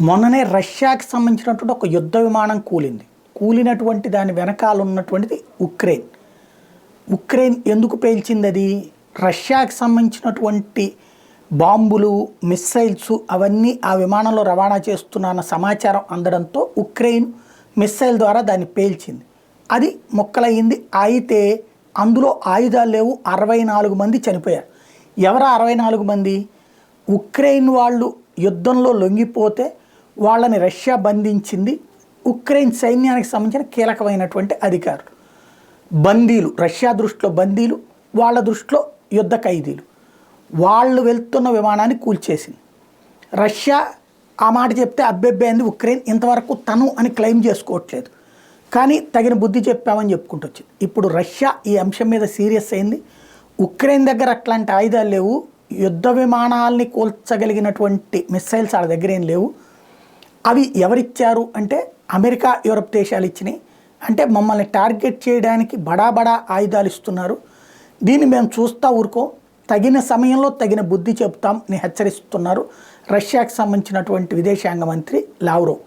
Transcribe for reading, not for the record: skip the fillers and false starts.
మొన్ననే రష్యాకి సంబంధించినటువంటి ఒక యుద్ధ విమానం కూలింది. కూలినటువంటి దాని వెనకాల ఉన్నటువంటిది ఉక్రెయిన్. ఉక్రెయిన్ ఎందుకు పేల్చింది? అది రష్యాకి సంబంధించినటువంటి బాంబులు, మిస్సైల్స్ అవన్నీ ఆ విమానంలో రవాణా చేస్తున్న సమాచారం అందడంతో ఉక్రెయిన్ మిస్సైల్ ద్వారా దాన్ని పేల్చింది. అది మొక్కలయ్యింది. అయితే అందులో ఆయుధాలు లేవు. 64 మంది చనిపోయారు. ఎవరా 64 మంది? ఉక్రెయిన్ వాళ్ళు యుద్ధంలో లొంగిపోతే వాళ్ళని రష్యా బంధించింది. ఉక్రెయిన్ సైన్యానికి సంబంధించిన కీలకమైనటువంటి అధికారులు, బందీలు, రష్యా దృష్టిలో బందీలు, వాళ్ళ దృష్టిలో యుద్ధ ఖైదీలు. వాళ్ళు వెళ్తున్న విమానాన్ని కూల్చేసింది. రష్యా ఆ మాట చెప్తే అబ్బెబ్బైంది. ఉక్రెయిన్ ఇంతవరకు తను అని క్లెయిమ్ చేసుకోవట్లేదు, కానీ తగిన బుద్ధి చెప్పామని చెప్పుకుంటూ వచ్చింది. ఇప్పుడు రష్యా ఈ అంశం మీద సీరియస్ అయింది. ఉక్రెయిన్ దగ్గర అట్లాంటి ఆయుధాలు లేవు, యుద్ధ విమానాల్ని కూల్చగలిగినటువంటి మిస్సైల్స్ వాళ్ళ దగ్గర ఏం లేవు. అవి ఎవరిచ్చారు అంటే అమెరికా, యూరప్ దేశాలు ఇచ్చినాయి. అంటే మమ్మల్ని టార్గెట్ చేయడానికి బడా ఆయుధాలు ఇస్తున్నారు, దీన్ని మేము చూస్తూ ఊరుకో, తగిన సమయంలో తగిన బుద్ధి చెప్తాం అని హెచ్చరిస్తున్నారు రష్యాకు సంబంధించినటువంటి విదేశాంగ మంత్రి లావ్రోవ్.